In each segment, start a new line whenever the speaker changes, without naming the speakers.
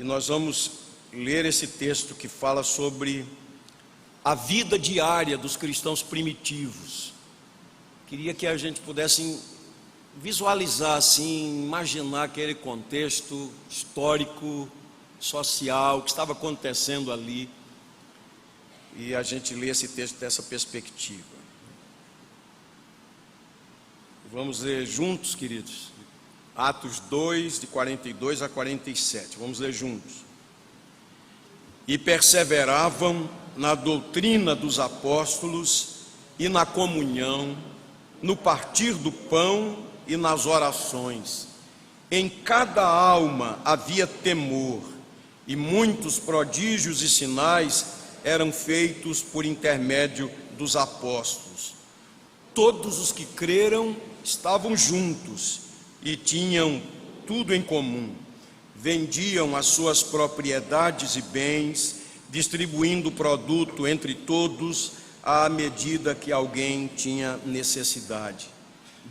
e nós vamos ler esse texto que fala sobre a vida diária dos cristãos primitivos. Queria que a gente pudesse visualizar assim, imaginar aquele contexto histórico, social, que estava acontecendo ali, e a gente lê esse texto dessa perspectiva. Vamos ler juntos, queridos, Atos 2, de 42 a 47, vamos ler juntos. E perseveravam na doutrina dos apóstolos e na comunhão, no partir do pão e nas orações. Em cada alma havia temor, e muitos prodígios e sinais eram feitos por intermédio dos apóstolos. Todos os que creram estavam juntos e tinham tudo em comum. Vendiam as suas propriedades e bens, distribuindo o produto entre todos à medida que alguém tinha necessidade.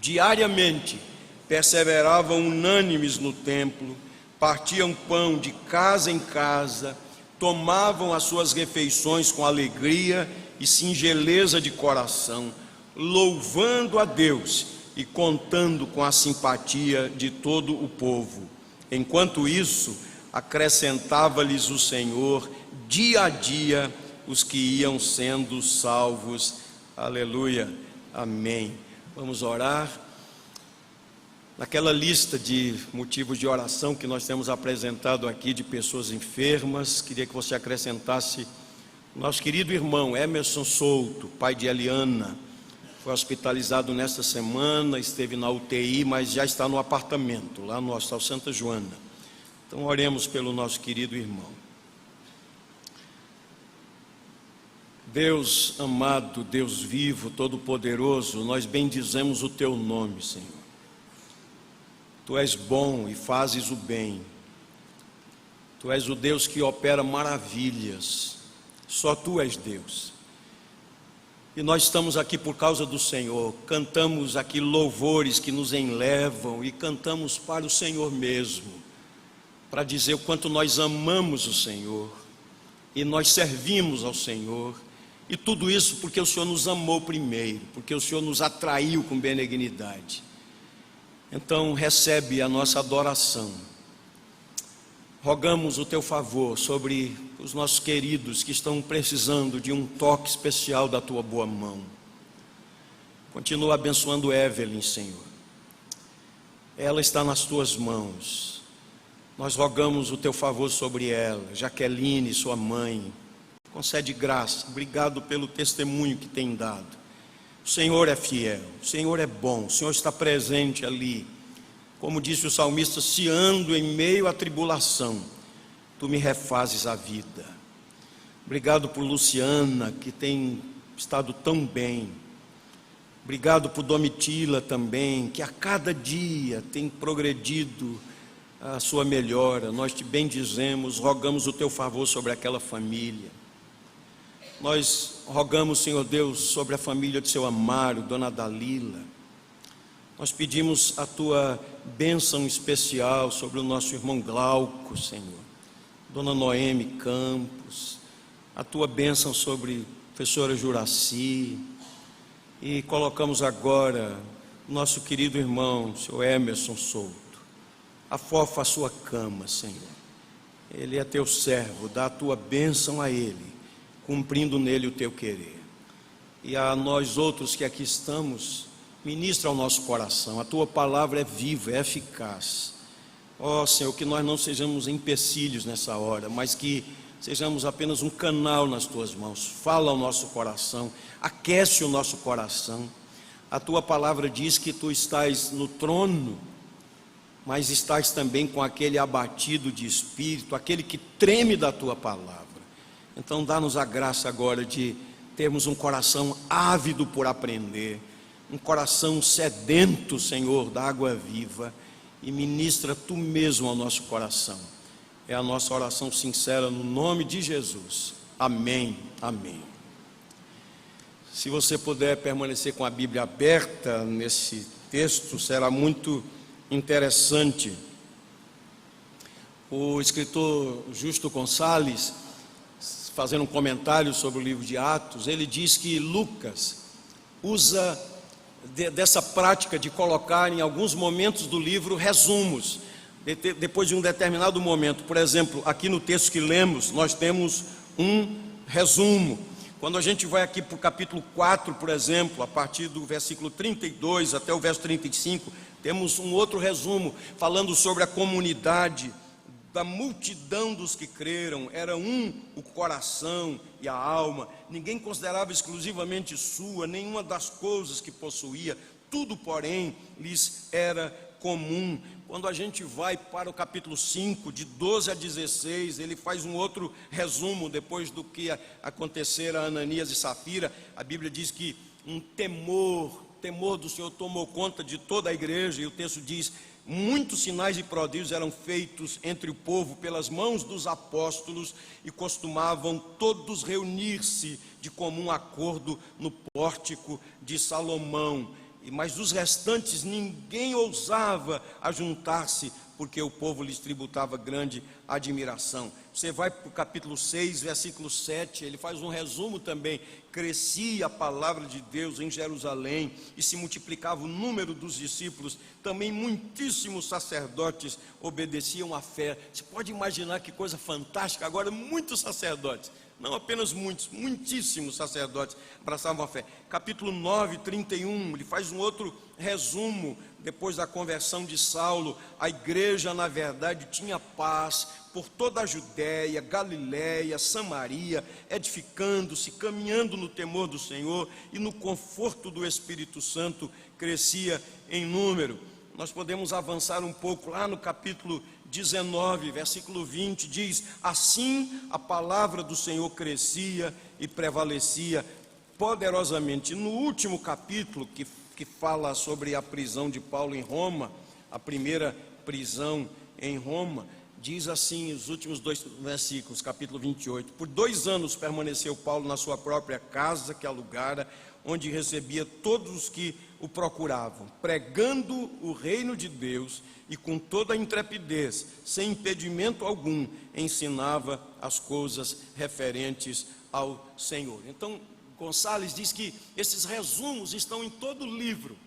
Diariamente perseveravam unânimes no templo, partiam pão de casa em casa, tomavam as suas refeições com alegria e singeleza de coração, louvando a Deus e contando com a simpatia de todo o povo. Enquanto isso, acrescentava-lhes o Senhor dia a dia os que iam sendo salvos. Aleluia, amém. Vamos orar. Naquela lista de motivos de oração que nós temos apresentado aqui, de pessoas enfermas, queria que você acrescentasse nosso querido irmão Emerson Souto, pai de Eliana. Foi hospitalizado nesta semana, esteve na UTI, mas já está no apartamento, lá no Hospital Santa Joana. Então oremos pelo nosso querido irmão. Deus amado, Deus vivo, todo-poderoso, nós bendizemos o teu nome, Senhor. Tu és bom e fazes o bem. Tu és o Deus que opera maravilhas. Só tu és Deus. E nós estamos aqui por causa do Senhor. Cantamos aqui louvores que nos enlevam e cantamos para o Senhor mesmo, para dizer o quanto nós amamos o Senhor e nós servimos ao Senhor. E tudo isso porque o Senhor nos amou primeiro, porque o Senhor nos atraiu com benignidade. Então recebe a nossa adoração. Rogamos o teu favor sobre os nossos queridos que estão precisando de um toque especial da tua boa mão. Continua abençoando Evelyn, Senhor. Ela está nas tuas mãos. Nós rogamos o teu favor sobre ela. Jaqueline, sua mãe, concede graça. Obrigado pelo testemunho que tem dado. O Senhor é fiel, o Senhor é bom, o Senhor está presente ali. Como disse o salmista, se ando em meio à tribulação, tu me refazes a vida. Obrigado por Luciana, que tem estado tão bem. Obrigado por Domitila também, que a cada dia tem progredido a sua melhora. Nós te bendizemos, rogamos o teu favor sobre aquela família. Nós rogamos, Senhor Deus, sobre a família de seu Amaro, Dona Dalila. Nós pedimos a tua bênção especial sobre o nosso irmão Glauco, Senhor. Dona Noemi Campos. A tua bênção sobre a professora Juraci. E colocamos agora o nosso querido irmão, seu Emerson Souto. Afofa a sua cama, Senhor. Ele é teu servo, dá a tua bênção a ele, cumprindo nele o teu querer. E a nós outros que aqui estamos, ministra ao nosso coração. A tua palavra é viva, é eficaz. Ó Senhor, que nós não sejamos empecilhos nessa hora, mas que sejamos apenas um canal nas tuas mãos. Fala ao nosso coração, aquece o nosso coração. A tua palavra diz que tu estás no trono, mas estás também com aquele abatido de espírito, aquele que treme da tua palavra. Então dá-nos a graça agora de termos um coração ávido por aprender, um coração sedento, Senhor, da água viva, e ministra tu mesmo ao nosso coração. É a nossa oração sincera no nome de Jesus. Amém, amém. Se você puder permanecer com a Bíblia aberta nesse texto, será muito interessante. O escritor Justo Gonçalves, fazendo um comentário sobre o livro de Atos, ele diz que Lucas usa dessa prática de colocar em alguns momentos do livro resumos, depois de um determinado momento. Por exemplo, aqui no texto que lemos, nós temos um resumo. Quando a gente vai aqui para o capítulo 4, por exemplo, a partir do versículo 32 até o verso 35, temos um outro resumo, falando sobre a comunidade, da multidão dos que creram. Era o coração e a alma, ninguém considerava exclusivamente sua nenhuma das coisas que possuía, tudo, porém, lhes era comum. Quando a gente vai para o capítulo 5, de 12 a 16, ele faz um outro resumo, depois do que acontecera a Ananias e Safira. A Bíblia diz que um temor do Senhor tomou conta de toda a igreja, e o texto diz: muitos sinais e prodígios eram feitos entre o povo pelas mãos dos apóstolos, e costumavam todos reunir-se de comum acordo no pórtico de Salomão. Mas dos restantes ninguém ousava ajuntar-se, porque o povo lhes tributava grande admiração. Você vai para o capítulo 6, versículo 7, ele faz um resumo também. Crescia a palavra de Deus em Jerusalém, e se multiplicava o número dos discípulos, também muitíssimos sacerdotes obedeciam à fé. Você pode imaginar que coisa fantástica, agora muitos sacerdotes, não apenas muitos, muitíssimos sacerdotes abraçavam a fé. Capítulo 9, 31, ele faz um outro resumo. Depois da conversão de Saulo, a igreja, na verdade, tinha paz por toda a Judéia, Galiléia, Samaria, edificando-se, caminhando no temor do Senhor e no conforto do Espírito Santo, crescia em número. Nós podemos avançar um pouco lá no capítulo 19, versículo 20, diz: assim a palavra do Senhor crescia e prevalecia poderosamente. No último capítulo, que fala sobre a prisão de Paulo em Roma, a primeira prisão em Roma, diz assim, os últimos 2 versículos, capítulo 28: por 2 anos permaneceu Paulo na sua própria casa que alugara, onde recebia todos os que o procuravam, pregando o reino de Deus, e com toda a intrepidez, sem impedimento algum, ensinava as coisas referentes ao Senhor. Então, Gonçalves diz que esses resumos estão em todo o livro.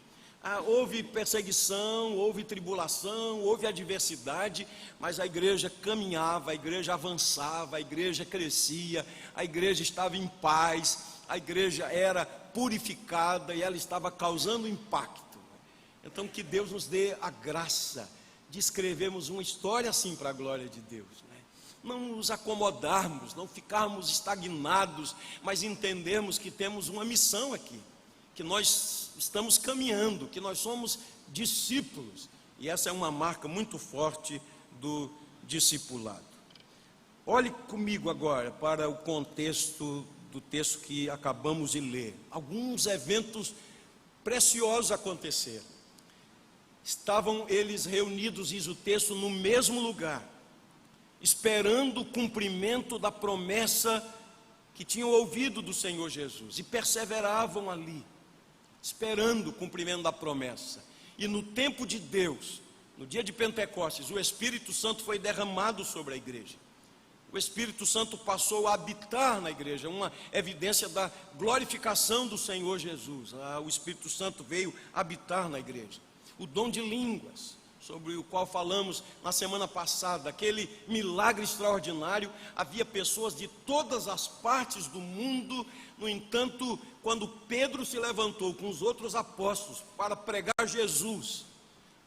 Houve perseguição, houve tribulação, houve adversidade, mas a igreja caminhava, a igreja avançava, a igreja crescia, a igreja estava em paz, a igreja era purificada e ela estava causando impacto. Então, que Deus nos dê a graça de escrevermos uma história assim para a glória de Deus, né? Não nos acomodarmos, não ficarmos estagnados, mas entendermos que temos uma missão aqui, que nós estamos caminhando, que nós somos discípulos, e essa é uma marca muito forte do discipulado. Olhe comigo agora para o contexto do texto que acabamos de ler. Alguns eventos preciosos aconteceram. Estavam eles reunidos, diz o texto, no mesmo lugar, esperando o cumprimento da promessa que tinham ouvido do Senhor Jesus, e perseveravam ali, esperando o cumprimento da promessa. E no tempo de Deus, no dia de Pentecostes, o Espírito Santo foi derramado sobre a igreja. O Espírito Santo passou a habitar na igreja, uma evidência da glorificação do Senhor Jesus. O Espírito Santo veio habitar na igreja. O dom de línguas, sobre o qual falamos na semana passada, aquele milagre extraordinário. Havia pessoas de todas as partes do mundo. No entanto, quando Pedro se levantou com os outros apóstolos para pregar Jesus,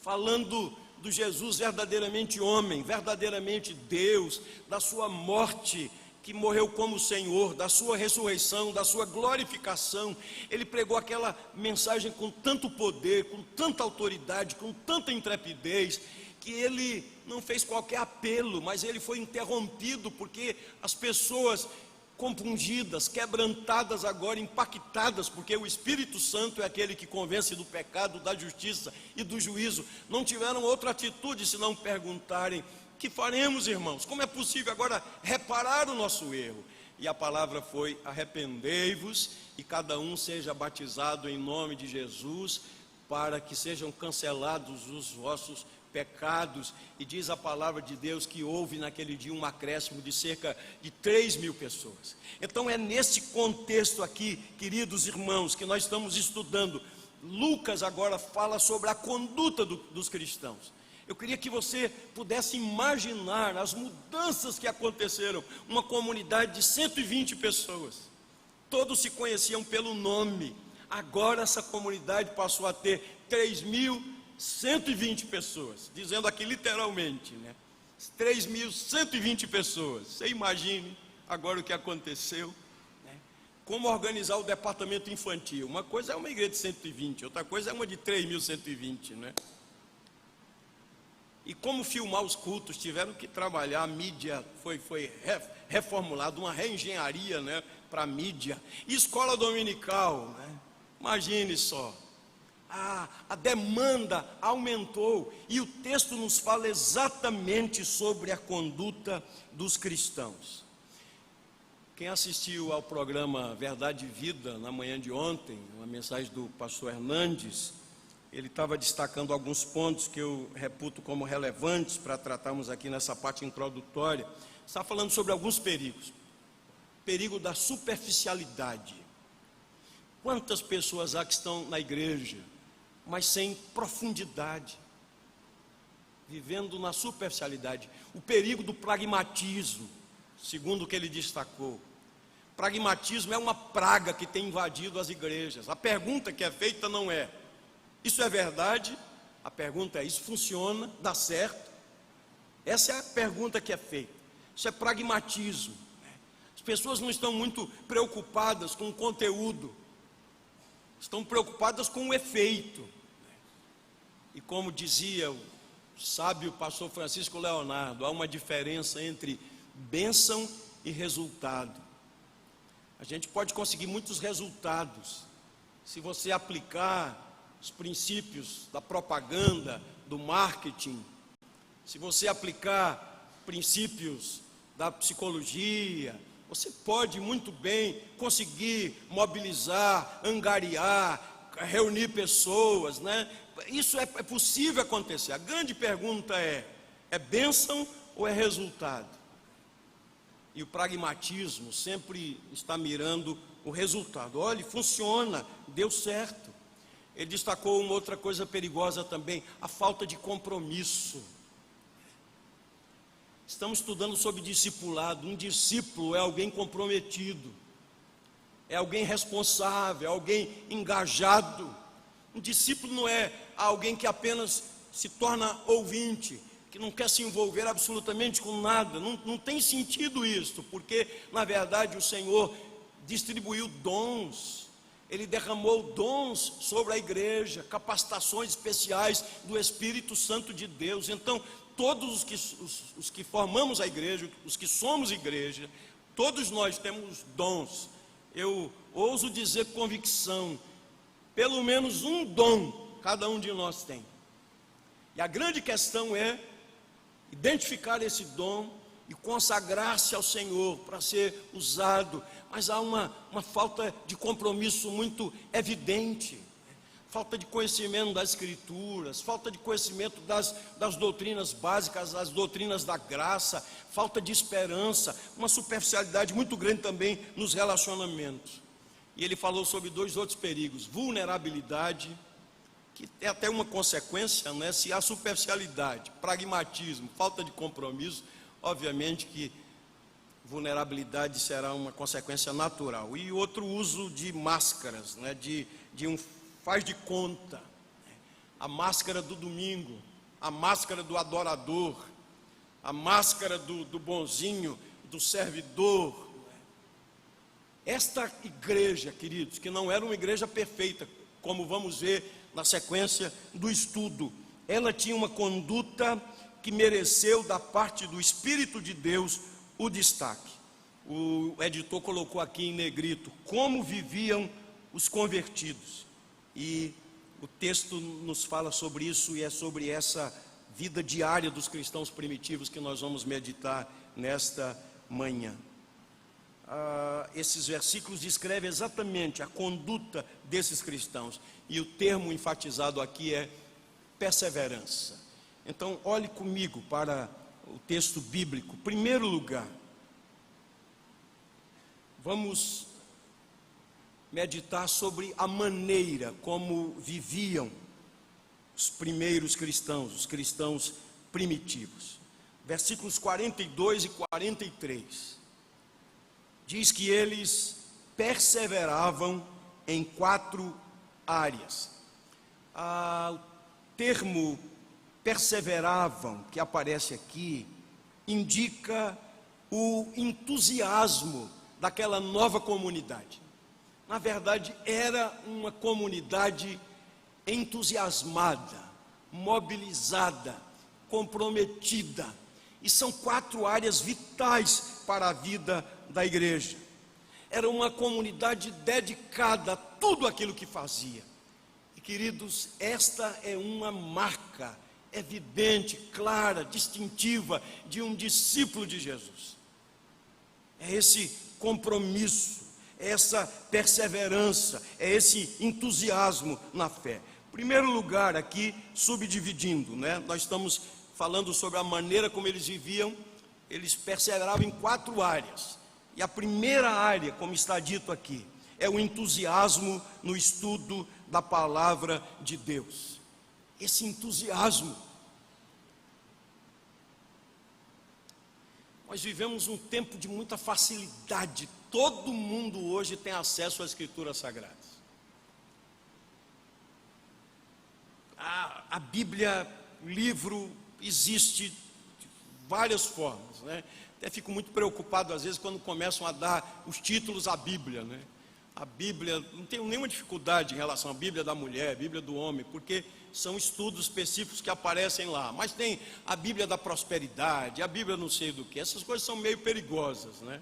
falando do Jesus verdadeiramente homem, verdadeiramente Deus, da sua morte, que morreu como Senhor, da sua ressurreição, da sua glorificação, ele pregou aquela mensagem com tanto poder, com tanta autoridade, com tanta intrepidez, que ele não fez qualquer apelo, mas ele foi interrompido, porque as pessoas compungidas, quebrantadas agora, impactadas, porque o Espírito Santo é aquele que convence do pecado, da justiça e do juízo, não tiveram outra atitude senão perguntarem: que faremos, irmãos? Como é possível agora reparar o nosso erro? E a palavra foi: arrependei-vos e cada um seja batizado em nome de Jesus, para que sejam cancelados os vossos pecados, e diz a palavra de Deus que houve naquele dia um acréscimo de cerca de 3.000 pessoas. Então é nesse contexto aqui, queridos irmãos, que nós estamos estudando. Lucas agora fala sobre a conduta dos cristãos. Eu queria que você pudesse imaginar as mudanças que aconteceram. Uma comunidade de 120 pessoas, todos se conheciam pelo nome. Agora essa comunidade passou a ter 3.120 pessoas, dizendo aqui literalmente, 3.120 pessoas. Você imagine agora o que aconteceu, como organizar o departamento infantil. Uma coisa é uma igreja de 120, outra coisa é uma de 3.120, E como filmar os cultos, tiveram que trabalhar, a mídia foi reformulada, uma reengenharia, para a mídia. E escola dominical, imagine só, a demanda aumentou, e o texto nos fala exatamente sobre a conduta dos cristãos. Quem assistiu ao programa Verdade e Vida na manhã de ontem, uma mensagem do pastor Hernandes, ele estava destacando alguns pontos que eu reputo como relevantes para tratarmos aqui nessa parte introdutória. Está falando sobre alguns perigos. Perigo da superficialidade. Quantas pessoas há que estão na igreja, mas sem profundidade, vivendo na superficialidade? O perigo do pragmatismo, segundo o que ele destacou. Pragmatismo é uma praga que tem invadido as igrejas. A pergunta que é feita não é: isso é verdade? A pergunta é: isso funciona? Dá certo? Essa é a pergunta que é feita. Isso é pragmatismo. As pessoas não estão muito preocupadas com o conteúdo, estão preocupadas com o efeito. E como dizia o sábio pastor Francisco Leonardo, há uma diferença entre bênção e resultado. A gente pode conseguir muitos resultados se você aplicar os princípios da propaganda, do marketing, se você aplicar princípios da psicologia, você pode muito bem conseguir mobilizar, angariar, reunir pessoas, Isso é possível acontecer. A grande pergunta é bênção ou é resultado? E o pragmatismo sempre está mirando o resultado. Olha, funciona, deu certo. Ele destacou uma outra coisa perigosa também: a falta de compromisso. Estamos estudando sobre discipulado. Um discípulo é alguém comprometido, é alguém responsável, é alguém engajado. Um discípulo não é alguém que apenas se torna ouvinte, que não quer se envolver absolutamente com nada. Não tem sentido isso, porque na verdade o Senhor distribuiu dons. Ele derramou dons sobre a igreja, capacitações especiais do Espírito Santo de Deus. Então, todos os que formamos a igreja, os que somos igreja, todos nós temos dons. Eu ouso dizer com convicção, pelo menos um dom cada um de nós tem. E a grande questão é identificar esse dom e consagrar-se ao Senhor para ser usado. Mas há uma falta de compromisso muito evidente, falta de conhecimento das Escrituras, falta de conhecimento das doutrinas básicas, as doutrinas da graça, falta de esperança, uma superficialidade muito grande também nos relacionamentos. E ele falou sobre dois outros perigos: vulnerabilidade, que é até uma consequência, se há superficialidade, pragmatismo, falta de compromisso, obviamente que vulnerabilidade será uma consequência natural. E outro uso de máscaras, de um faz de conta, a máscara do domingo, a máscara do adorador, a máscara do bonzinho, do servidor. Esta igreja, queridos, que não era uma igreja perfeita, como vamos ver na sequência do estudo, ela tinha uma conduta que mereceu da parte do Espírito de Deus o destaque. O editor colocou aqui em negrito: como viviam os convertidos. E o texto nos fala sobre isso, e é sobre essa vida diária dos cristãos primitivos que nós vamos meditar nesta manhã. Esses versículos descrevem exatamente a conduta desses cristãos, e o termo enfatizado aqui é perseverança. Então, olhe comigo para o texto bíblico. Em primeiro lugar, vamos meditar sobre a maneira como viviam os primeiros cristãos, os cristãos primitivos. Versículos 42 e 43. Diz que eles perseveravam em 4 áreas. O termo perseveravam, que aparece aqui, indica o entusiasmo daquela nova comunidade. Na verdade, era uma comunidade entusiasmada, mobilizada, comprometida. E são 4 áreas vitais para a vida da igreja. Era uma comunidade dedicada a tudo aquilo que fazia. E, queridos, esta é uma marca evidente, clara, distintiva de um discípulo de Jesus. É esse compromisso, é essa perseverança, é esse entusiasmo na fé. Em primeiro lugar, aqui, subdividindo, né? Nós estamos falando sobre a maneira como eles viviam. Eles perseveravam em 4 áreas. E a primeira área, como está dito aqui, é o entusiasmo no estudo da palavra de Deus. Esse entusiasmo. Nós vivemos um tempo de muita facilidade. Todo mundo hoje tem acesso às Escrituras Sagradas. A Bíblia, livro, existe de várias formas, né? Até fico muito preocupado às vezes quando começam a dar os títulos à Bíblia, né? A Bíblia, não tenho nenhuma dificuldade em relação à Bíblia da mulher, Bíblia do homem, porque são estudos específicos que aparecem lá. Mas tem a Bíblia da prosperidade, a Bíblia não sei do que. Essas coisas são meio perigosas, né?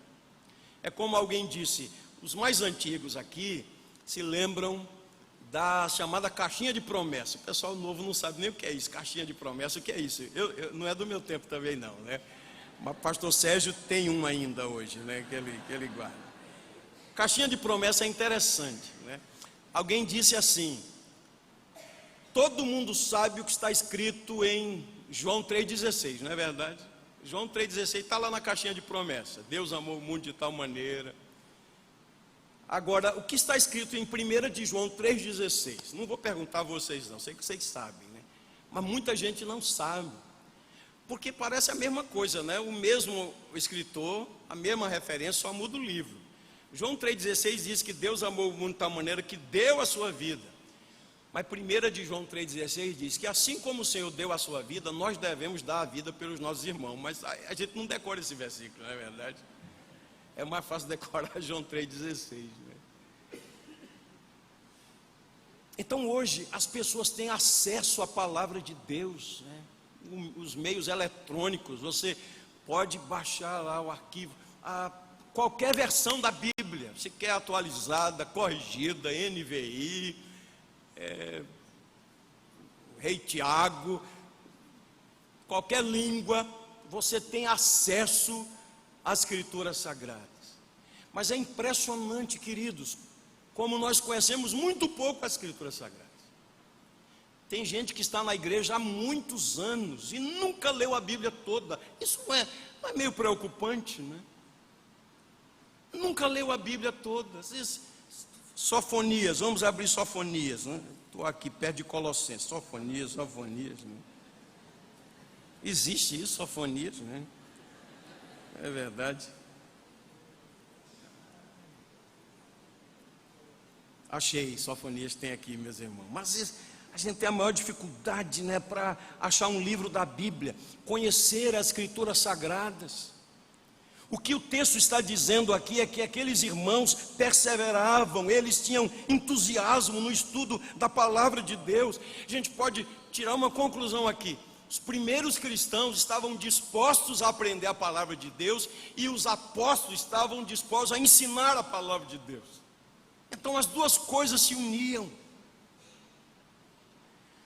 É como alguém disse, os mais antigos aqui se lembram da chamada caixinha de promessa. O pessoal novo não sabe nem o que é isso, caixinha de promessa, o que é isso? Não é do meu tempo também não, né? Mas o pastor Sérgio tem uma ainda hoje, né? Que ele guarda. Caixinha de promessa é interessante, né? Alguém disse assim: todo mundo sabe o que está escrito em João 3,16, não é verdade? João 3,16 está lá na caixinha de promessa. Deus amou o mundo de tal maneira. Agora, o que está escrito em 1 de João 3,16? Não vou perguntar a vocês não, sei que vocês sabem, né? Mas muita gente não sabe. Porque parece a mesma coisa, né? O mesmo escritor, a mesma referência, só muda o livro. João 3,16 diz que Deus amou o mundo de tal maneira que deu a sua vida. Mas 1 de João 3,16 diz que assim como o Senhor deu a sua vida, nós devemos dar a vida pelos nossos irmãos. Mas a gente não decora esse versículo, não é verdade? É mais fácil decorar João 3,16, né? Então hoje as pessoas têm acesso à palavra de Deus, né? Os meios eletrônicos, você pode baixar lá o arquivo, qualquer versão da Bíblia, se quer atualizada, corrigida, NVI, Rei Tiago, qualquer língua, você tem acesso às Escrituras Sagradas. Mas é impressionante, queridos, como nós conhecemos muito pouco as Escrituras Sagradas. Tem gente que está na igreja há muitos anos e nunca leu a Bíblia toda. Isso não é meio preocupante, né? Nunca leu a Bíblia toda. Sofonias, vamos abrir Sofonias, né? Estou aqui perto de Colossenses. Sofonias, né? Existe isso, Sofonias, né? É verdade. Achei, Sofonias tem aqui, meus irmãos. Mas a gente tem a maior dificuldade, né, para achar um livro da Bíblia, conhecer as Escrituras Sagradas. O que o texto está dizendo aqui é que aqueles irmãos perseveravam, eles tinham entusiasmo no estudo da palavra de Deus. A gente pode tirar uma conclusão aqui: os primeiros cristãos estavam dispostos a aprender a palavra de Deus e os apóstolos estavam dispostos a ensinar a palavra de Deus. Então as duas coisas se uniam.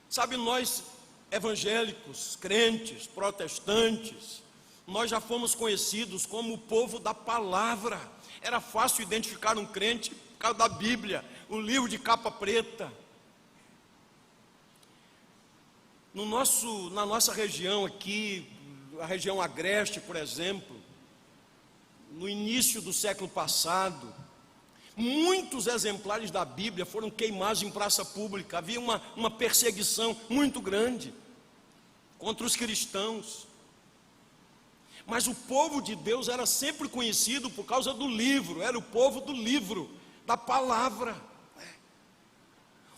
Sabe, nós evangélicos, crentes, protestantes, nós já fomos conhecidos como o povo da palavra. Era fácil identificar um crente por causa da Bíblia, um livro de capa preta. Na nossa região aqui, a região agreste, por exemplo, no início do século passado, muitos exemplares da Bíblia foram queimados em praça pública. Havia uma perseguição muito grande contra os cristãos. Mas o povo de Deus era sempre conhecido por causa do livro, era o povo do livro, da palavra.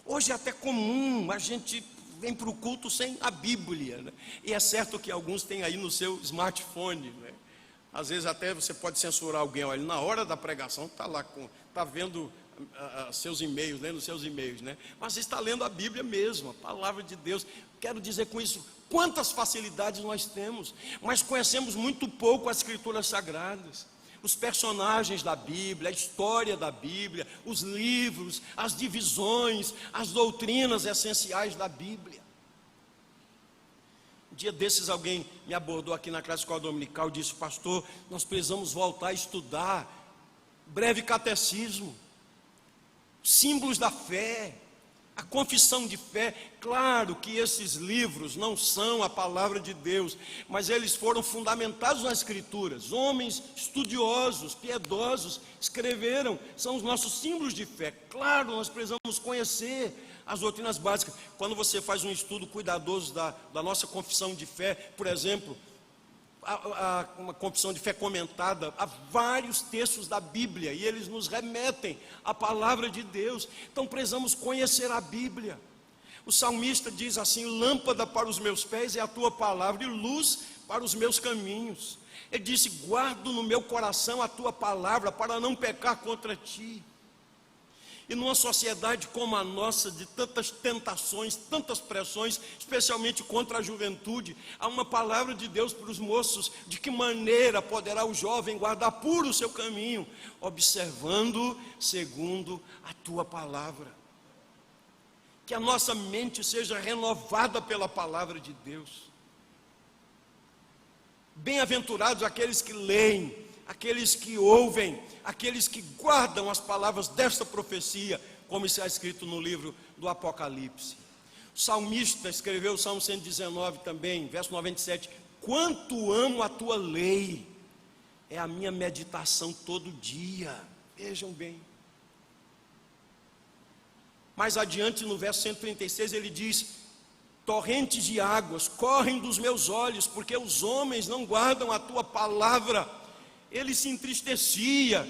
Hoje é até comum a gente vem para o culto sem a Bíblia, né? E é certo que alguns têm aí no seu smartphone, né? Às vezes até você pode censurar alguém, olha, na hora da pregação está lá, está vendo seus e-mails, lendo seus e-mails, né? Mas está lendo a Bíblia mesmo, a palavra de Deus. Quero dizer com isso, quantas facilidades nós temos, mas conhecemos muito pouco as Escrituras Sagradas, os personagens da Bíblia, a história da Bíblia, os livros, as divisões, as doutrinas essenciais da Bíblia. Um dia desses alguém me abordou aqui na classe escola dominical e disse: pastor, nós precisamos voltar a estudar breve catecismo, símbolos da fé, a confissão de fé. Claro que esses livros não são a palavra de Deus, mas eles foram fundamentados nas Escrituras. Homens estudiosos, piedosos, escreveram, são os nossos símbolos de fé. Claro, nós precisamos conhecer as doutrinas básicas. Quando você faz um estudo cuidadoso da nossa confissão de fé, por exemplo, uma confissão de fé comentada, há vários textos da Bíblia, e eles nos remetem à palavra de Deus. Então precisamos conhecer a Bíblia. O salmista diz assim: lâmpada para os meus pés é a tua palavra e luz para os meus caminhos. Ele disse: guardo no meu coração a tua palavra para não pecar contra ti. E numa sociedade como a nossa, de tantas tentações, tantas pressões, especialmente contra a juventude, há uma palavra de Deus para os moços: de que maneira poderá o jovem guardar puro o seu caminho? Observando segundo a tua palavra. Que a nossa mente seja renovada pela palavra de Deus. Bem-aventurados aqueles que leem, aqueles que ouvem, aqueles que guardam as palavras desta profecia, como está escrito no livro do Apocalipse. O salmista escreveu o Salmo 119 também, verso 97: quanto amo a tua lei, é a minha meditação todo dia. Vejam bem. Mais adiante no verso 136 ele diz: torrentes de águas correm dos meus olhos, porque os homens não guardam a tua palavra. Ele se entristecia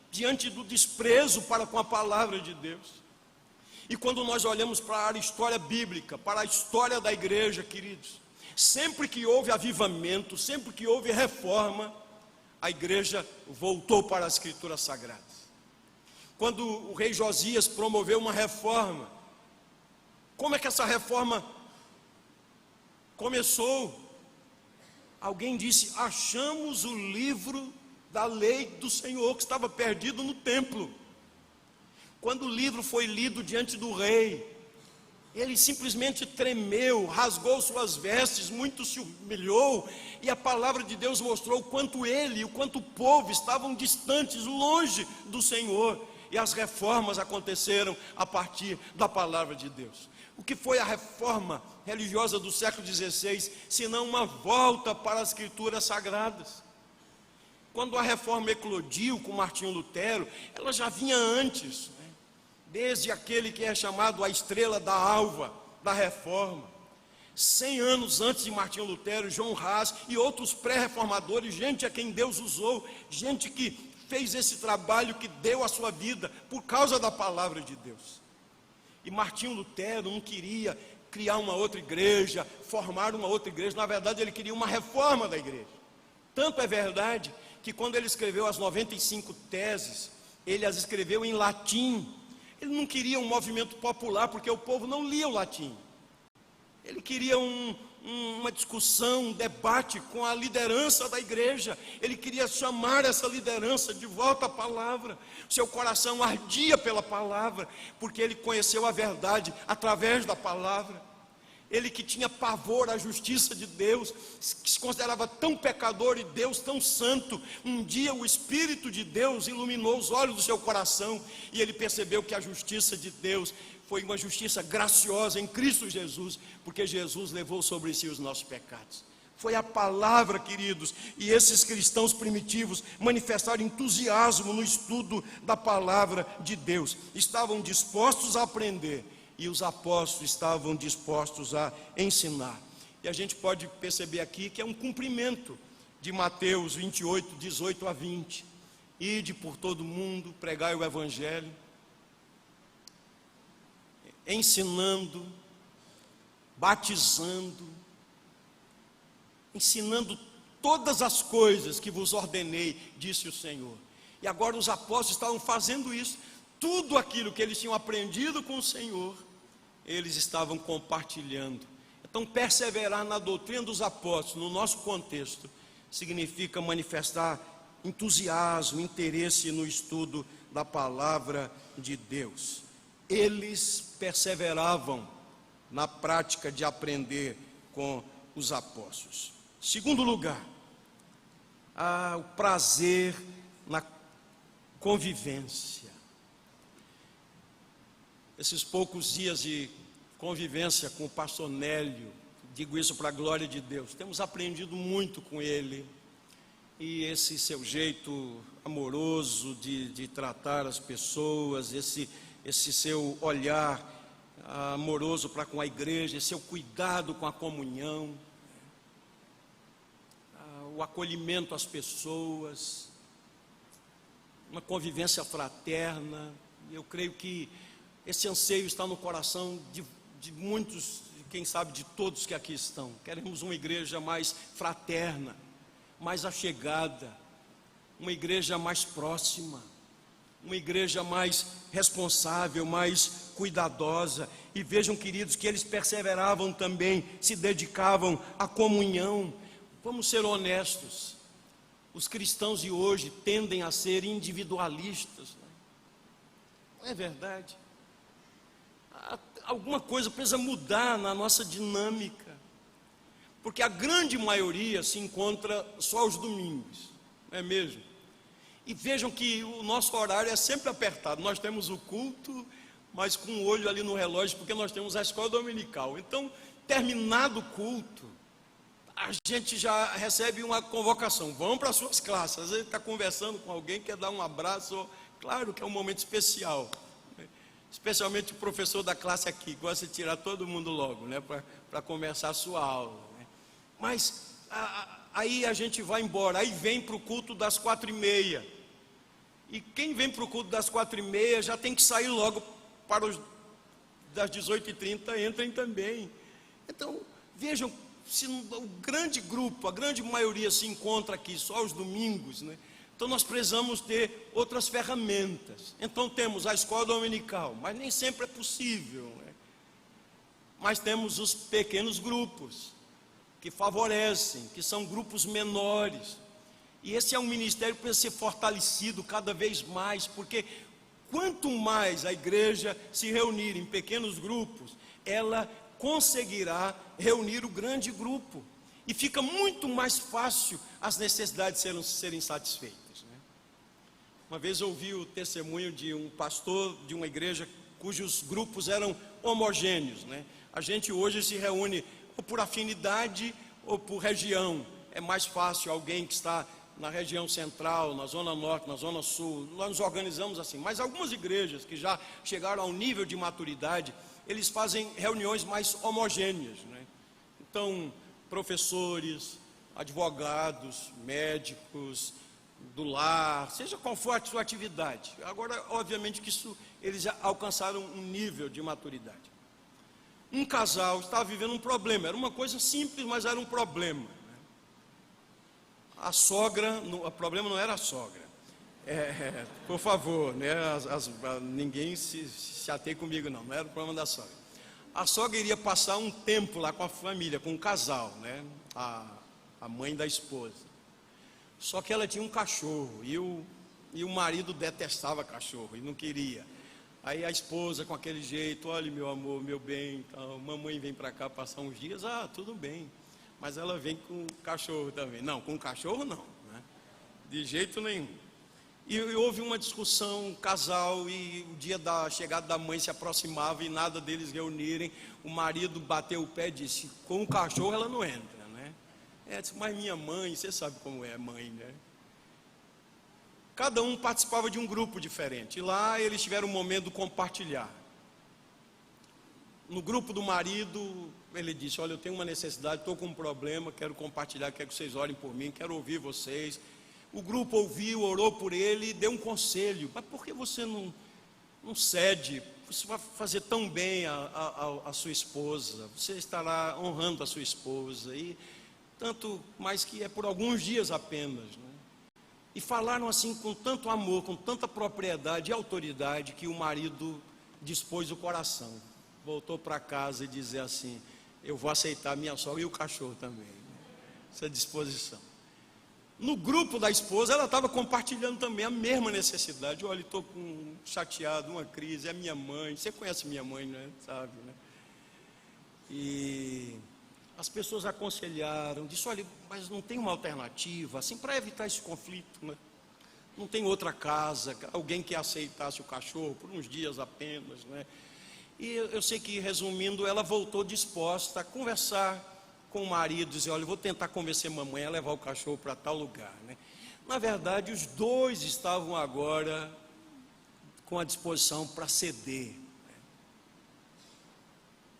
diante do desprezo para com a palavra de Deus. E quando nós olhamos para a história bíblica, para a história da igreja, queridos, sempre que houve avivamento, sempre que houve reforma, a igreja voltou para as Escrituras Sagradas. Quando o rei Josias promoveu uma reforma, como é que essa reforma começou? Alguém disse: achamos o livro da lei do Senhor que estava perdido no templo. Quando o livro foi lido diante do rei, ele simplesmente tremeu, rasgou suas vestes, muito se humilhou, e a palavra de Deus mostrou o quanto ele e o quanto o povo estavam distantes, longe do Senhor. E as reformas aconteceram a partir da palavra de Deus. O que foi a reforma religiosa do século XVI, senão uma volta para as Escrituras Sagradas? Quando a reforma eclodiu com Martinho Lutero, ela já vinha antes, né? Desde aquele que é chamado a estrela da alva da reforma. 100 anos antes de Martinho Lutero, João Ras e outros pré-reformadores, gente a quem Deus usou, gente que fez esse trabalho, que deu a sua vida por causa da palavra de Deus. E Martinho Lutero não queria criar uma outra igreja, formar uma outra igreja. Na verdade, ele queria uma reforma da igreja. Tanto é verdade que quando ele escreveu as 95 teses, ele as escreveu em latim. Ele não queria um movimento popular, porque o povo não lia o latim. Ele queria uma discussão, um debate com a liderança da igreja. Ele queria chamar essa liderança de volta à palavra. Seu coração ardia pela palavra, porque ele conheceu a verdade através da palavra. Ele que tinha pavor à justiça de Deus, que se considerava tão pecador e Deus tão santo, um dia o Espírito de Deus iluminou os olhos do seu coração, e ele percebeu que a justiça de Deus foi uma justiça graciosa em Cristo Jesus, porque Jesus levou sobre si os nossos pecados. Foi a palavra, queridos, e esses cristãos primitivos manifestaram entusiasmo no estudo da palavra de Deus. Estavam dispostos a aprender, e os apóstolos estavam dispostos a ensinar. E a gente pode perceber aqui que é um cumprimento de Mateus 28, 18 a 20. Ide por todo mundo, pregai o evangelho, ensinando, batizando, ensinando todas as coisas que vos ordenei, disse o Senhor. E agora os apóstolos estavam fazendo isso. Tudo aquilo que eles tinham aprendido com o Senhor, eles estavam compartilhando. Então, perseverar na doutrina dos apóstolos, no nosso contexto, significa manifestar entusiasmo, interesse no estudo da palavra de Deus. Eles perseveravam na prática de aprender com os apóstolos. Segundo lugar, o prazer na convivência. Esses poucos dias de convivência com o pastor Nélio, digo isso para a glória de Deus, temos aprendido muito com ele, e esse seu jeito amoroso de tratar as pessoas, esse seu olhar amoroso para com a igreja, esse seu cuidado com a comunhão, o acolhimento às pessoas, uma convivência fraterna. Eu creio que esse anseio está no coração de muitos, quem sabe de todos que aqui estão. Queremos uma igreja mais fraterna, mais achegada, uma igreja mais próxima, uma igreja mais responsável, mais cuidadosa. E vejam, queridos, que eles perseveravam também, se dedicavam à comunhão. Vamos ser honestos, os cristãos de hoje tendem a ser individualistas, não é verdade? Alguma coisa precisa mudar na nossa dinâmica, porque a grande maioria se encontra só aos domingos, não é mesmo? E vejam que o nosso horário é sempre apertado. Nós temos o culto, mas com o olho ali no relógio, porque nós temos a escola dominical. Então, terminado o culto, a gente já recebe uma convocação: vão para as suas classes. Às vezes está conversando com alguém, quer dar um abraço. Claro que é um momento especial, especialmente o professor da classe aqui gosta de tirar todo mundo logo, né, para começar a sua aula, né? Mas aí a gente vai embora, aí vem para o culto das 4h30, e quem vem para o culto das 4h30 já tem que sair logo para os das 18h30, entrem também. Então vejam, se o grande grupo, a grande maioria se encontra aqui só aos domingos, né? Então nós precisamos ter outras ferramentas. Então temos a escola dominical, mas nem sempre é possível, né? Mas temos os pequenos grupos, que favorecem, que são grupos menores. E esse é um ministério que precisa ser fortalecido cada vez mais, porque quanto mais a igreja se reunir em pequenos grupos, ela conseguirá reunir o grande grupo, e fica muito mais fácil as necessidades serem satisfeitas, né? Uma vez eu ouvi o testemunho de um pastor de uma igreja cujos grupos eram homogêneos, né? A gente hoje se reúne ou por afinidade ou por região. É mais fácil alguém que está na região central, na zona norte, na zona sul, nós nos organizamos assim. Mas algumas igrejas que já chegaram ao nível de maturidade, eles fazem reuniões mais homogêneas, né? Então, professores, advogados, médicos do lar, seja qual for a sua atividade. Agora, obviamente que isso, eles já alcançaram um nível de maturidade. Um casal estava vivendo um problema, era uma coisa simples, mas era um problema, né? A sogra, o problema não era a sogra, por favor, né? Ninguém se atei comigo, não era o problema da sogra. A sogra iria passar um tempo lá com a família, com o casal, né? A mãe da esposa. Só que ela tinha um cachorro, e o marido detestava cachorro e não queria. Aí a esposa, com aquele jeito: olha, meu amor, meu bem, então, mamãe vem para cá passar uns dias. Tudo bem, mas ela vem com o cachorro também. Não, com o cachorro não, né? De jeito nenhum. E houve uma discussão, um casal, e o dia da chegada da mãe se aproximava e nada deles reunirem. O marido bateu o pé e disse: com o cachorro ela não entra, né? Disse, mas minha mãe, você sabe como é mãe, né? Cada um participava de um grupo diferente. E lá eles tiveram um momento de compartilhar. No grupo do marido, ele disse: olha, eu tenho uma necessidade, estou com um problema, quero compartilhar, quero que vocês orem por mim, quero ouvir vocês. O grupo ouviu, orou por ele e deu um conselho: mas por que você não cede? Você vai fazer tão bem a sua esposa, você estará honrando a sua esposa, e tanto mais que é por alguns dias apenas, né? E falaram assim com tanto amor, com tanta propriedade e autoridade, que o marido dispôs o coração, voltou para casa e dizia assim: eu vou aceitar minha sogra e o cachorro também. Essa disposição. No grupo da esposa, ela estava compartilhando também a mesma necessidade. Olha, estou chateado, uma crise, é minha mãe. Você conhece minha mãe, né? Sabe, né? E as pessoas aconselharam, disse: olha, mas não tem uma alternativa, assim, para evitar esse conflito, né? Não tem outra casa, alguém que aceitasse o cachorro por uns dias apenas, né? E eu sei que, resumindo, ela voltou disposta a conversar com o marido, dizer: olha, eu vou tentar convencer a mamãe a levar o cachorro para tal lugar, né? Na verdade, os dois estavam agora com a disposição para ceder.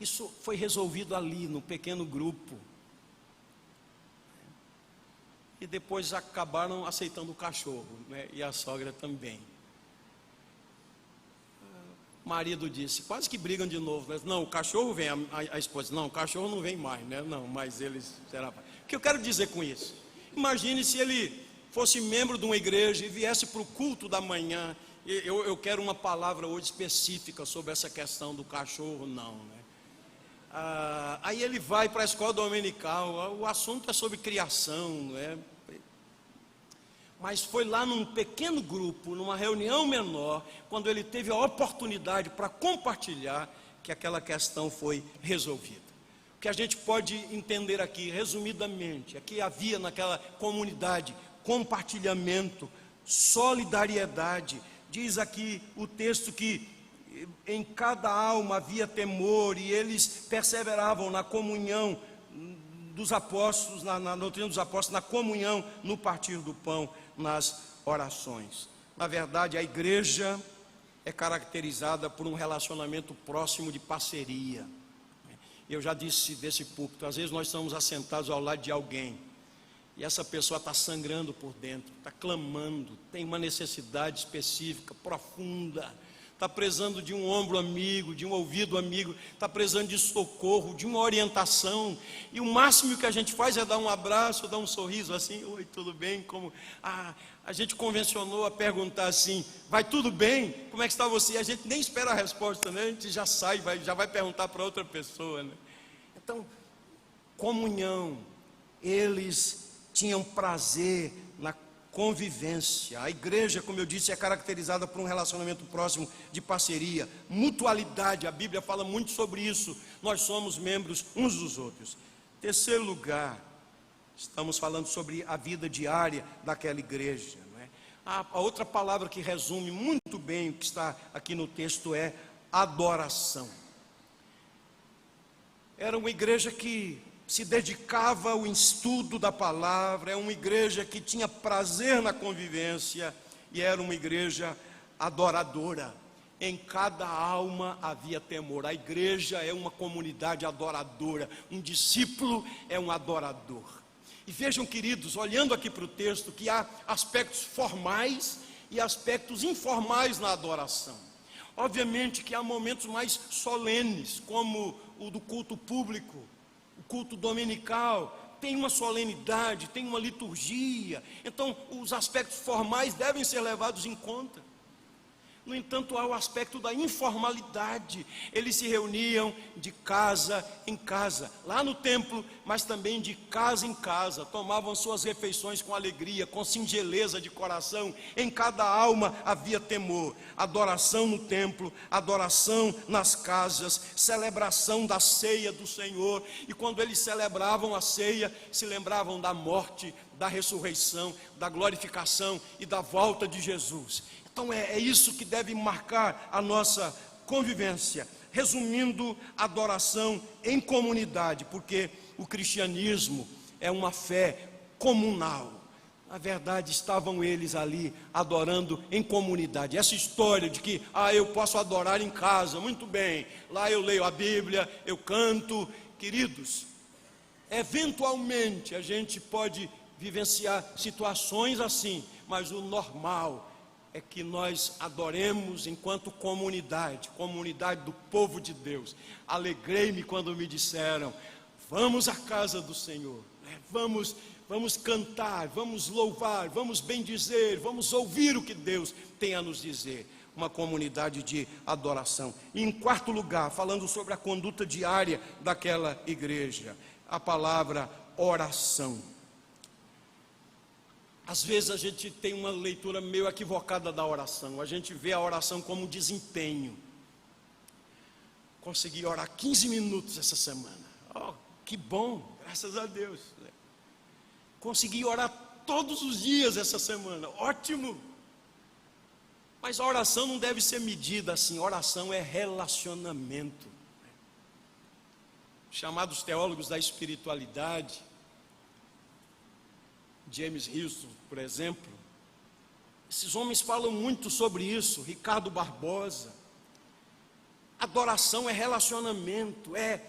Isso foi resolvido ali, no pequeno grupo. E depois acabaram aceitando o cachorro, né? E a sogra também. O marido disse, quase que brigam de novo, né? Não, o cachorro vem, a esposa: não, o cachorro não vem mais, né? Não, mas eles será. O que eu quero dizer com isso? Imagine se ele fosse membro de uma igreja e viesse para o culto da manhã. Eu quero uma palavra hoje específica sobre essa questão do cachorro, não, né? Aí ele vai para a escola dominical, o assunto é sobre criação, né? Mas foi lá num pequeno grupo, numa reunião menor, quando ele teve a oportunidade para compartilhar, que aquela questão foi resolvida. O que a gente pode entender aqui, resumidamente, é que havia naquela comunidade compartilhamento, solidariedade. Diz aqui o texto que em cada alma havia temor, e eles perseveravam na comunhão dos apóstolos, na doutrina dos apóstolos, na comunhão, no partir do pão, nas orações. Na verdade, a igreja é caracterizada por um relacionamento próximo de parceria. Eu já disse desse púlpito, às vezes nós estamos assentados ao lado de alguém, e essa pessoa está sangrando por dentro, está clamando, tem uma necessidade específica, profunda, está precisando de um ombro amigo, de um ouvido amigo, está precisando de socorro, de uma orientação, e o máximo que a gente faz é dar um abraço, dar um sorriso assim: oi, tudo bem? Como? A gente convencionou a perguntar assim: vai tudo bem? Como é que está você? A gente nem espera a resposta, né? A gente já sai, já vai perguntar para outra pessoa, né? Então, comunhão, eles tinham prazer na convivência. A igreja, como eu disse, é caracterizada por um relacionamento próximo de parceria, mutualidade. A Bíblia fala muito sobre isso. Nós somos membros uns dos outros. Terceiro lugar, estamos falando sobre a vida diária daquela igreja, não é? A outra palavra que resume muito bem o que está aqui no texto é adoração. Era uma igreja que se dedicava ao estudo da palavra, é uma igreja que tinha prazer na convivência, e era uma igreja adoradora. Em cada alma havia temor. A igreja é uma comunidade adoradora, um discípulo é um adorador. E vejam, queridos, olhando aqui para o texto, que há aspectos formais e aspectos informais na adoração. Obviamente que há momentos mais solenes, como o do culto público, o culto dominical, tem uma solenidade, tem uma liturgia. Então, os aspectos formais devem ser levados em conta. No entanto, há o aspecto da informalidade. Eles se reuniam de casa em casa, lá no templo, mas também de casa em casa. Tomavam suas refeições com alegria, com singeleza de coração. Em cada alma havia temor. Adoração no templo, adoração nas casas, celebração da ceia do Senhor. E quando eles celebravam a ceia, se lembravam da morte, da ressurreição, da glorificação e da volta de Jesus. Então é isso que deve marcar a nossa convivência. Resumindo, adoração em comunidade, porque o cristianismo é uma fé comunal. Na verdade, estavam eles ali adorando em comunidade. Essa história de que, eu posso adorar em casa, muito bem, lá eu leio a Bíblia, eu canto. Queridos, eventualmente a gente pode vivenciar situações assim, mas o normal é que nós adoremos enquanto comunidade do povo de Deus. Alegrei-me quando me disseram: vamos à casa do Senhor, vamos cantar, vamos louvar, vamos bendizer, vamos ouvir o que Deus tem a nos dizer. Uma comunidade de adoração. E em quarto lugar, falando sobre a conduta diária daquela igreja, a palavra oração. Às vezes a gente tem uma leitura meio equivocada da oração. A gente vê a oração como desempenho. Consegui orar 15 minutos essa semana. Que bom, graças a Deus. Consegui orar todos os dias essa semana. Ótimo. Mas a oração não deve ser medida assim. Oração é relacionamento. Chamados teólogos da espiritualidade, James Houston, por exemplo, esses homens falam muito sobre isso. Ricardo Barbosa. Adoração é relacionamento, é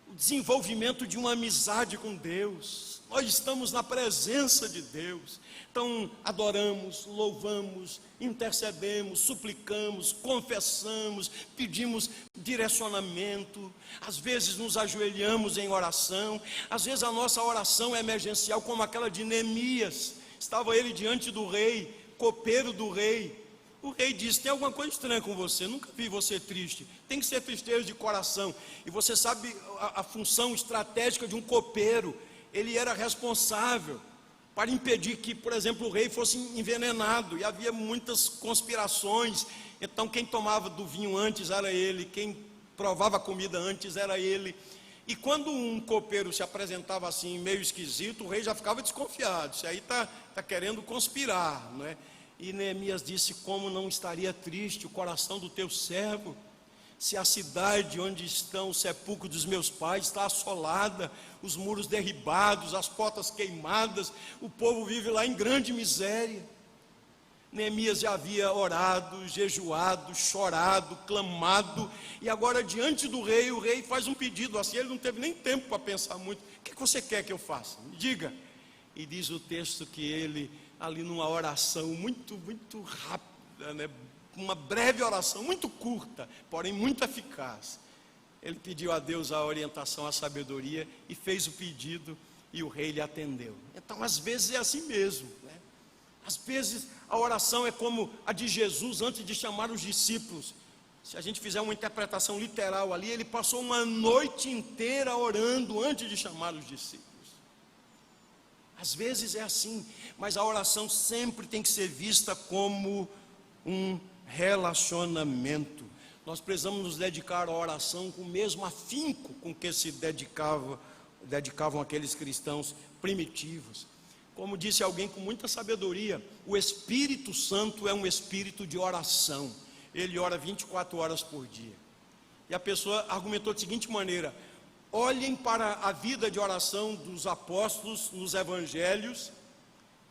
o desenvolvimento de uma amizade com Deus. Nós estamos na presença de Deus. Então adoramos, louvamos, intercedemos, suplicamos, confessamos, pedimos direcionamento. Às vezes nos ajoelhamos em oração. Às vezes a nossa oração é emergencial, como aquela de Neemias. Estava ele diante do rei, copeiro do rei. O rei disse: tem alguma coisa estranha com você, nunca vi você triste. Tem que ser tristeza de coração. E você sabe a função estratégica de um copeiro. Ele era responsável para impedir que, por exemplo, o rei fosse envenenado. E havia muitas conspirações. Então quem tomava do vinho antes era ele, quem provava a comida antes era ele. E quando um copeiro se apresentava assim meio esquisito, o rei já ficava desconfiado. Isso aí está querendo conspirar, não é? E Neemias disse: como não estaria triste o coração do teu servo, se a cidade onde estão os sepulcros dos meus pais está assolada, os muros derribados, as portas queimadas, o povo vive lá em grande miséria. Neemias já havia orado, jejuado, chorado, clamado, e agora diante do rei, o rei faz um pedido assim. Ele não teve nem tempo para pensar muito. O que você quer que eu faça? Me diga. E diz o texto que ele, ali numa oração muito rápida, né? Uma breve oração, muito curta, porém muito eficaz, ele pediu a Deus a orientação, a sabedoria, e fez o pedido, e o rei lhe atendeu. Então às vezes é assim mesmo, né? Às vezes a oração é como a de Jesus antes de chamar os discípulos. Se a gente fizer uma interpretação literal ali, ele passou uma noite inteira orando antes de chamar os discípulos. Às vezes é assim, mas a oração sempre tem que ser vista como um relacionamento. Nós precisamos nos dedicar à oração com o mesmo afinco com que se dedicavam aqueles cristãos primitivos. Como disse alguém com muita sabedoria, o Espírito Santo é um espírito de oração. Ele ora 24 horas por dia. E a pessoa argumentou da seguinte maneira: olhem para a vida de oração dos apóstolos nos evangelhos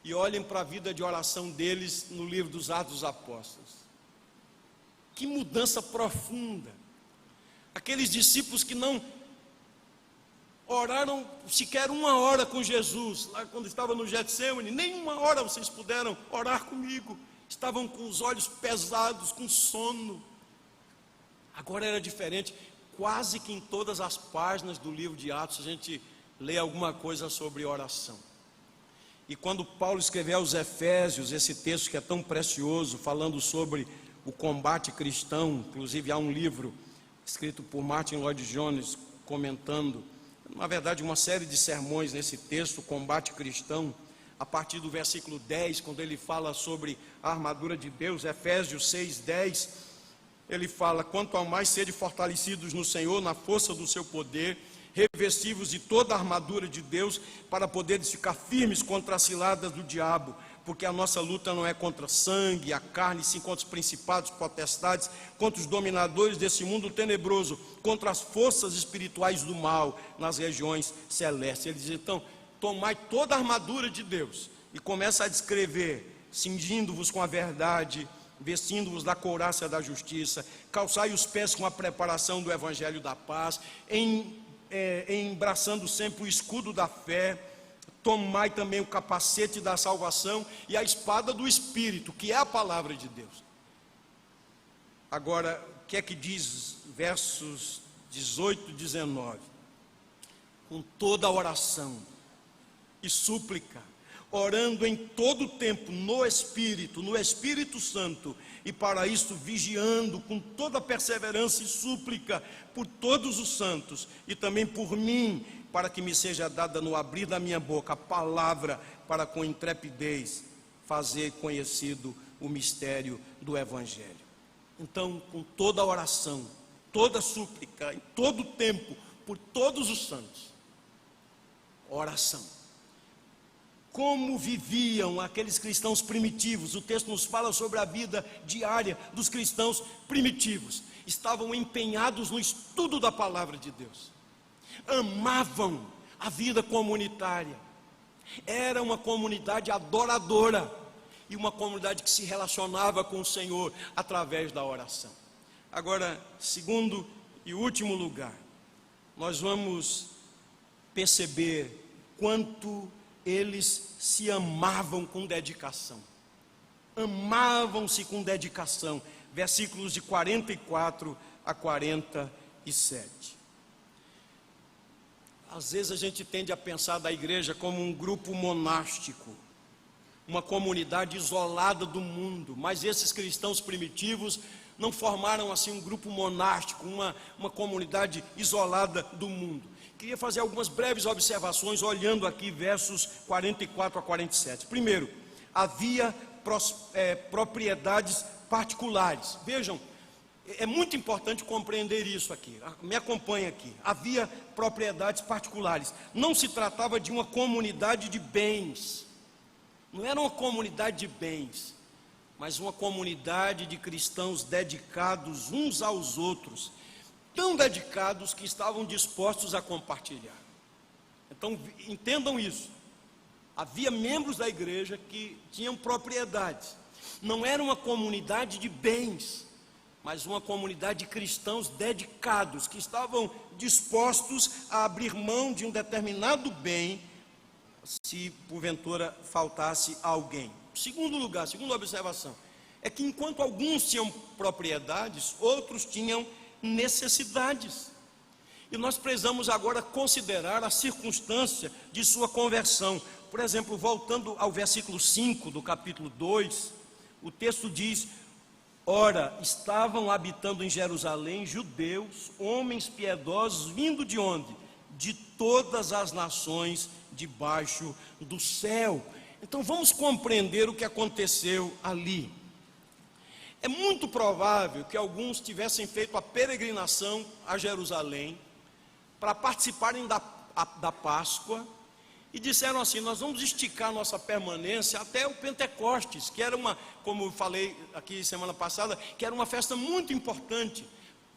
e olhem para a vida de oração deles no livro dos Atos dos Apóstolos. Que mudança profunda. Aqueles discípulos que não oraram sequer uma hora com Jesus, lá quando estava no Getsêmani, nem uma hora vocês puderam orar comigo. Estavam com os olhos pesados, com sono. Agora era diferente. Quase que em todas as páginas do livro de Atos a gente lê alguma coisa sobre oração. E quando Paulo escreveu aos Efésios, esse texto que é tão precioso, falando sobre o combate cristão, inclusive há um livro escrito por Martin Lloyd-Jones comentando, na verdade uma série de sermões nesse texto, o combate cristão, a partir do versículo 10, quando ele fala sobre a armadura de Deus, Efésios 6:10, ele fala: quanto ao mais sede fortalecidos no Senhor, na força do seu poder, Revesti-vos de toda a armadura de Deus, para poderes ficar firmes contra as ciladas do diabo, porque a nossa luta não é contra sangue, a carne, sim contra os principados, potestades, contra os dominadores desse mundo tenebroso, contra as forças espirituais do mal nas regiões celestes. Ele diz, então, tomai toda a armadura de Deus, e começa a descrever, cingindo-vos com a verdade, vestindo-vos da couraça da justiça, calçai os pés com a preparação do evangelho da paz, embraçando sempre o escudo da fé, tomai também o capacete da salvação e a espada do Espírito, que é a palavra de Deus. Agora, o que é que diz versos 18 e 19? Com toda oração e súplica, orando em todo o tempo no Espírito Santo, e para isto vigiando com toda perseverança e súplica por todos os santos, e também por mim, para que me seja dada no abrir da minha boca a palavra, para com intrepidez fazer conhecido o mistério do Evangelho. Então, com toda oração, toda súplica, em todo o tempo, por todos os santos, oração. Como viviam aqueles cristãos primitivos? O texto nos fala sobre a vida diária dos cristãos primitivos. Estavam empenhados no estudo da palavra de Deus, amavam a vida comunitária, era uma comunidade adoradora, e uma comunidade que se relacionava com o Senhor através da oração. Agora, segundo e último lugar, nós vamos perceber quanto eles se amavam com dedicação. Amavam-se com dedicação. Versículos de 44 a 47. Às vezes a gente tende a pensar da igreja como um grupo monástico, uma comunidade isolada do mundo, mas esses cristãos primitivos não formaram assim um grupo monástico, uma comunidade isolada do mundo. Queria fazer algumas breves observações olhando aqui versos 44 a 47. Primeiro, havia propriedades particulares. Vejam, é muito importante compreender isso aqui. Me acompanhe aqui. Havia propriedades particulares. Não se tratava de uma comunidade de bens. Não era uma comunidade de bens, mas uma comunidade de cristãos dedicados uns aos outros, tão dedicados que estavam dispostos a compartilhar. Então, entendam isso. Havia membros da igreja que tinham propriedades. Não era uma comunidade de bens, mas uma comunidade de cristãos dedicados, que estavam dispostos a abrir mão de um determinado bem, se porventura faltasse alguém. Segundo lugar, segunda observação, é que enquanto alguns tinham propriedades, outros tinham necessidades. E nós precisamos agora considerar a circunstância de sua conversão. Por exemplo, voltando ao versículo 5 do capítulo 2, o texto diz: ora, estavam habitando em Jerusalém judeus, homens piedosos, vindo de onde? De todas as nações debaixo do céu. Então vamos compreender o que aconteceu ali. É muito provável que alguns tivessem feito a peregrinação a Jerusalém para participarem da Páscoa e disseram assim: nós vamos esticar nossa permanência até o Pentecostes, que era como eu falei aqui semana passada, que era uma festa muito importante.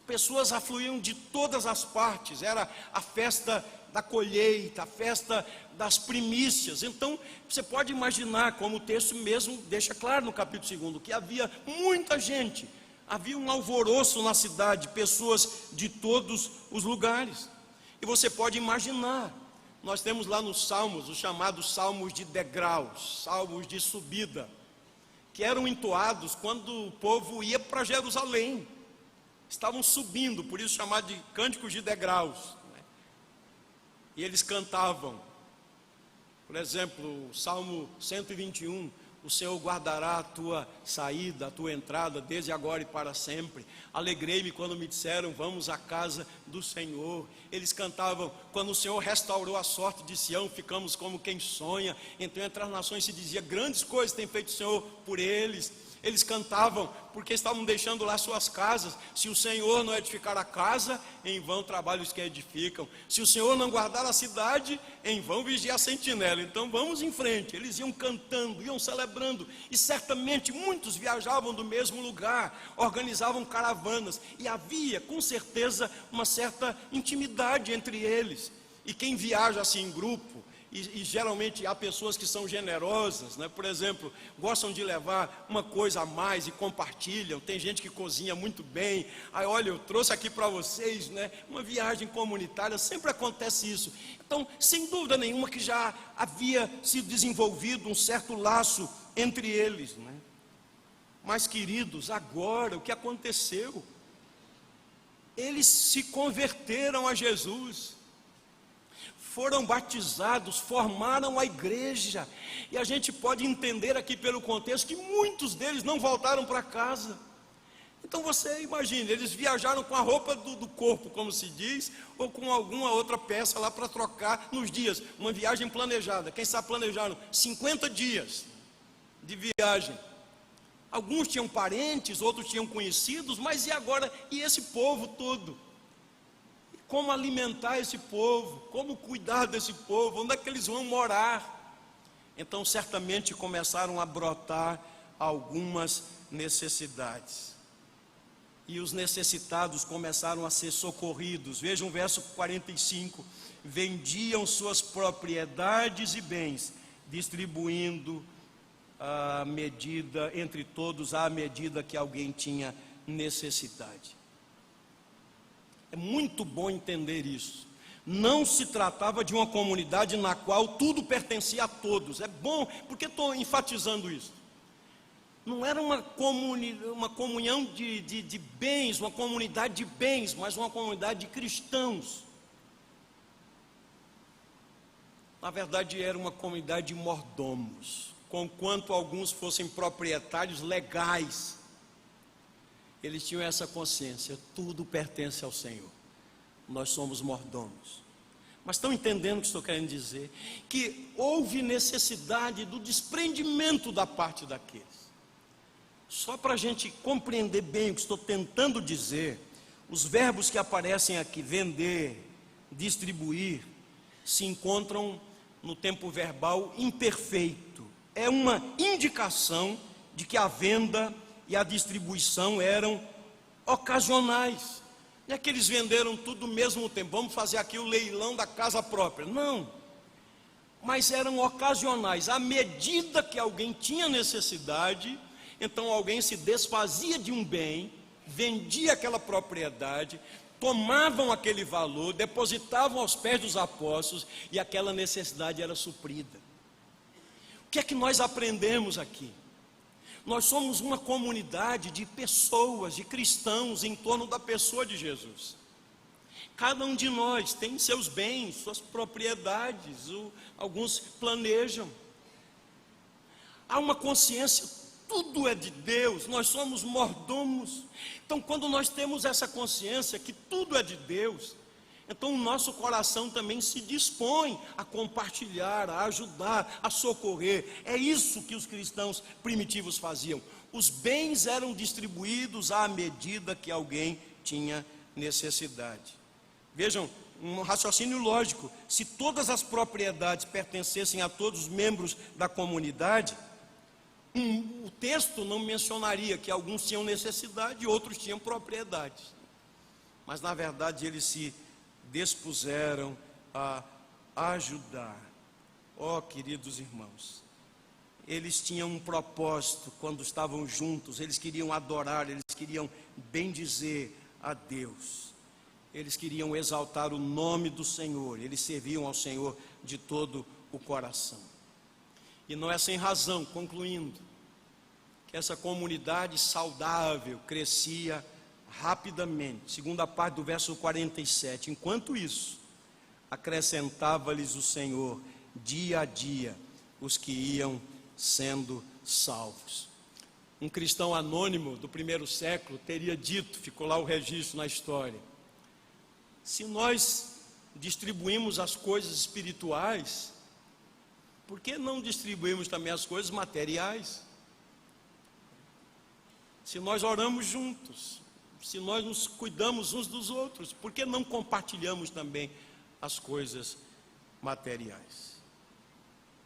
Pessoas afluíam de todas as partes, era a festa da colheita, a festa das primícias. Então, você pode imaginar, como o texto mesmo deixa claro no capítulo 2, que havia muita gente, havia um alvoroço na cidade, pessoas de todos os lugares. E você pode imaginar, nós temos lá nos Salmos, os chamados Salmos de degraus, Salmos de subida, que eram entoados quando o povo ia para Jerusalém. Estavam subindo, por isso chamado de cânticos de degraus. E eles cantavam, por exemplo, o Salmo 121, o Senhor guardará a tua saída, a tua entrada, desde agora e para sempre. Alegrei-me quando me disseram, vamos à casa do Senhor. Eles cantavam, quando o Senhor restaurou a sorte de Sião, ficamos como quem sonha. Então entre as nações se dizia, grandes coisas tem feito o Senhor por eles. Eles cantavam porque estavam deixando lá suas casas. Se o Senhor não edificar a casa, em vão trabalham os que edificam. Se o Senhor não guardar a cidade, em vão vigia a sentinela. Então vamos em frente. Eles iam cantando, iam celebrando. E certamente muitos viajavam do mesmo lugar, organizavam caravanas. E havia, com certeza, uma certa intimidade entre eles. E quem viaja assim em grupo, e geralmente há pessoas que são generosas, né? Por exemplo, gostam de levar uma coisa a mais e compartilham. Tem gente que cozinha muito bem. Aí, olha, eu trouxe aqui para vocês, né? Uma viagem comunitária, sempre acontece isso. Então, sem dúvida nenhuma que já havia sido desenvolvido um certo laço entre eles, né? Mas, queridos, agora o que aconteceu? Eles se converteram a Jesus, foram batizados, formaram a igreja, e a gente pode entender aqui pelo contexto que muitos deles não voltaram para casa. Então você imagine, eles viajaram com a roupa do corpo, como se diz, ou com alguma outra peça lá para trocar nos dias, uma viagem planejada. Quem sabe planejaram 50 dias de viagem. Alguns tinham parentes, outros tinham conhecidos, mas e agora? E esse povo todo? Como alimentar esse povo? Como cuidar desse povo? Onde é que eles vão morar? Então certamente começaram a brotar algumas necessidades. E os necessitados começaram a ser socorridos. Vejam o verso 45. Vendiam suas propriedades e bens, distribuindo a medida entre todos, à medida que alguém tinha necessidade. É muito bom entender isso. Não se tratava de uma comunidade na qual tudo pertencia a todos. É bom, porque estou enfatizando isso. Não era uma comunhão de bens, uma comunidade de bens, mas uma comunidade de cristãos. Na verdade, era uma comunidade de mordomos, conquanto alguns fossem proprietários legais. Eles tinham essa consciência: tudo pertence ao Senhor, nós somos mordomos. Mas estão entendendo o que estou querendo dizer? Que houve necessidade do desprendimento da parte daqueles. Só para a gente compreender bem o que estou tentando dizer, os verbos que aparecem aqui, vender, distribuir, se encontram no tempo verbal imperfeito. É uma indicação de que a venda e a distribuição eram ocasionais. Não é que eles venderam tudo ao mesmo tempo, vamos fazer aqui o leilão da casa própria. Não, mas eram ocasionais. À medida que alguém tinha necessidade, então alguém se desfazia de um bem, vendia aquela propriedade, tomavam aquele valor, depositavam aos pés dos apóstolos, e aquela necessidade era suprida. O que é que nós aprendemos aqui? Nós somos uma comunidade de pessoas, de cristãos em torno da pessoa de Jesus. Cada um de nós tem seus bens, suas propriedades, alguns planejam. Há uma consciência, tudo é de Deus, nós somos mordomos. Então, quando nós temos essa consciência que tudo é de Deus, então o nosso coração também se dispõe a compartilhar, a ajudar, a socorrer. É isso que os cristãos primitivos faziam. Os bens eram distribuídos à medida que alguém tinha necessidade. Vejam, um raciocínio lógico: se todas as propriedades pertencessem a todos os membros da comunidade, o texto não mencionaria que alguns tinham necessidade e outros tinham propriedades. Mas na verdade eles se dispuseram a ajudar. Oh, queridos irmãos, eles tinham um propósito quando estavam juntos. Eles queriam adorar, eles queriam bendizer a Deus, eles queriam exaltar o nome do Senhor, eles serviam ao Senhor de todo o coração. E não é sem razão, concluindo, que essa comunidade saudável crescia rapidamente. Segunda parte do verso 47. Enquanto isso, acrescentava-lhes o Senhor dia a dia os que iam sendo salvos. Um cristão anônimo do primeiro século teria dito, ficou lá o registro na história: se nós distribuímos as coisas espirituais, por que não distribuímos também as coisas materiais? Se nós oramos juntos, se nós nos cuidamos uns dos outros, por que não compartilhamos também as coisas materiais?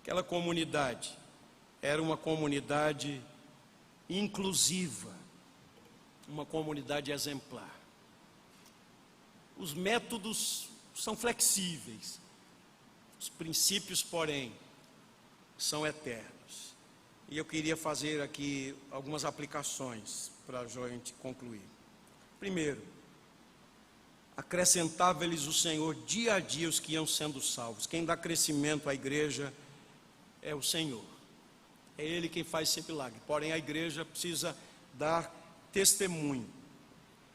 Aquela comunidade era uma comunidade inclusiva, uma comunidade exemplar. Os métodos são flexíveis, os princípios, porém, são eternos. E eu queria fazer aqui algumas aplicações para a gente concluir. Primeiro, acrescentava-lhes o Senhor dia a dia os que iam sendo salvos. Quem dá crescimento à igreja é o Senhor. É Ele quem faz esse milagre. Porém, a igreja precisa dar testemunho.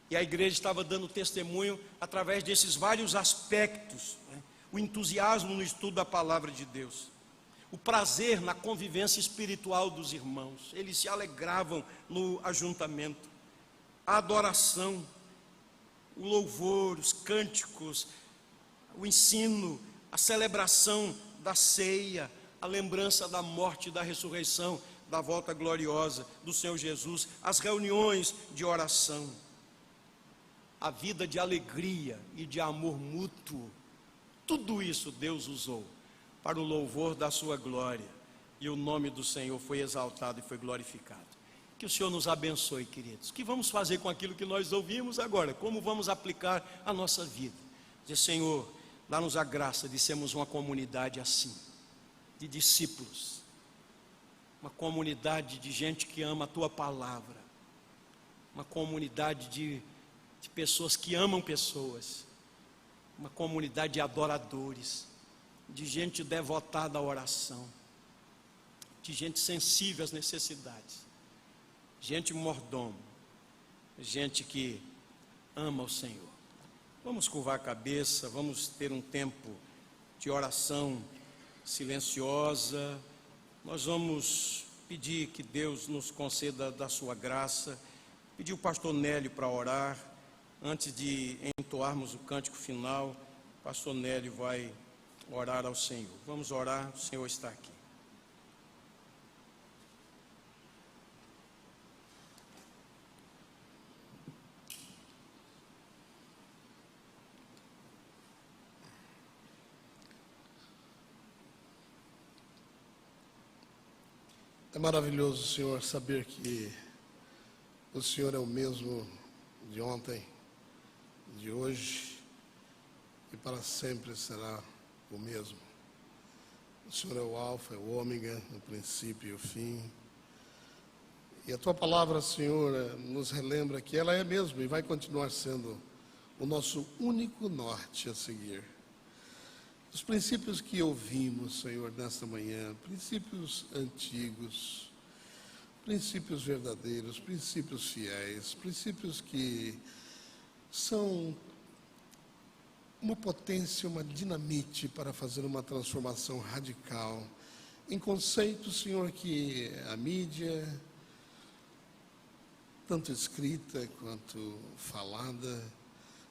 E a igreja estava dando testemunho através desses vários aspectos, né? O entusiasmo no estudo da palavra de Deus, o prazer na convivência espiritual dos irmãos, eles se alegravam no ajuntamento, a adoração, o louvor, os cânticos, o ensino, a celebração da ceia, a lembrança da morte e da ressurreição, da volta gloriosa do Senhor Jesus, as reuniões de oração, a vida de alegria e de amor mútuo. Tudo isso Deus usou para o louvor da sua glória, e o nome do Senhor foi exaltado e foi glorificado. Que o Senhor nos abençoe, queridos. O que vamos fazer com aquilo que nós ouvimos agora? Como vamos aplicar a nossa vida? Dizer: Senhor, dá-nos a graça de sermos uma comunidade assim, de discípulos, uma comunidade de gente que ama a Tua palavra, uma comunidade de pessoas que amam pessoas, uma comunidade de adoradores, de gente devotada à oração, de gente sensível às necessidades, gente mordomo, gente que ama o Senhor. Vamos curvar a cabeça, vamos ter um tempo de oração silenciosa. Nós vamos pedir que Deus nos conceda da sua graça. Pedir o pastor Nélio para orar. Antes de entoarmos o cântico final, o pastor Nélio vai orar ao Senhor. Vamos orar, o Senhor está aqui.
É maravilhoso, Senhor, saber que o Senhor é o mesmo de ontem, de hoje e para sempre será o mesmo. O Senhor é o alfa, é o ômega, o princípio e o fim. E a Tua palavra, Senhor, nos relembra que ela é mesmo e vai continuar sendo o nosso único norte a seguir. Os princípios que ouvimos, Senhor, nesta manhã, princípios antigos, princípios verdadeiros, princípios fiéis, princípios que são uma potência, uma dinamite para fazer uma transformação radical em conceitos, Senhor, que a mídia, tanto escrita quanto falada,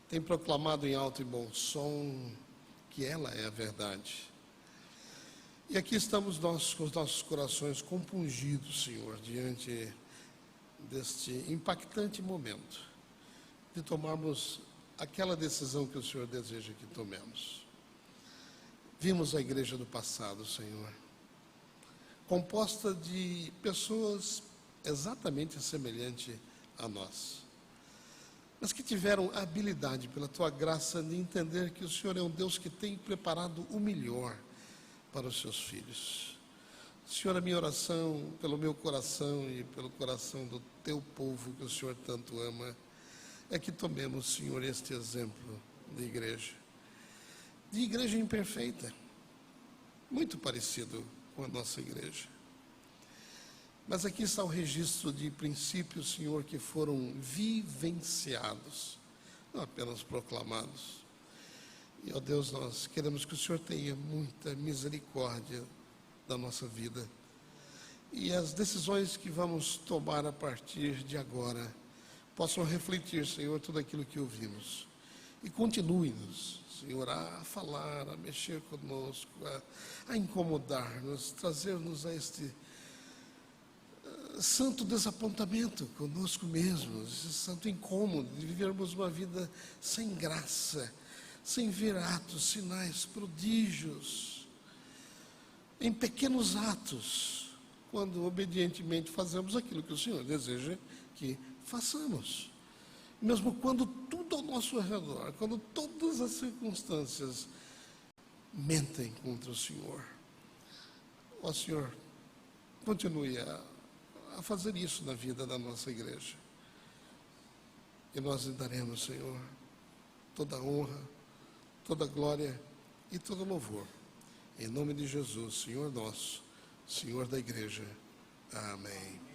tem proclamado em alto e bom som que ela é a verdade. E aqui estamos nós com os nossos corações compungidos, Senhor, diante deste impactante momento de tomarmos aquela decisão que o Senhor deseja que tomemos. Vimos a igreja do passado, Senhor, composta de pessoas exatamente semelhantes a nós, mas que tiveram a habilidade, pela Tua graça, de entender que o Senhor é um Deus que tem preparado o melhor para os seus filhos. Senhor, a minha oração pelo meu coração e pelo coração do Teu povo que o Senhor tanto ama, é que tomemos, Senhor, este exemplo de igreja imperfeita, muito parecido com a nossa igreja. Mas aqui está o registro de princípios, Senhor, que foram vivenciados, não apenas proclamados. E, ó Deus, nós queremos que o Senhor tenha muita misericórdia da nossa vida. E as decisões que vamos tomar a partir de agora possam refletir, Senhor, tudo aquilo que ouvimos. E continue-nos, Senhor, a falar, a mexer conosco, a incomodar-nos, trazer-nos a este santo desapontamento conosco mesmos, esse santo incômodo de vivermos uma vida sem graça, sem ver atos, sinais, prodígios, em pequenos atos, quando obedientemente fazemos aquilo que o Senhor deseja que façamos. Mesmo quando tudo ao nosso redor, quando todas as circunstâncias mentem contra o Senhor. Ó Senhor, continue a fazer isso na vida da nossa igreja. E nós lhe daremos, Senhor, toda a honra, toda a glória e todo o louvor. Em nome de Jesus, Senhor nosso, Senhor da igreja. Amém.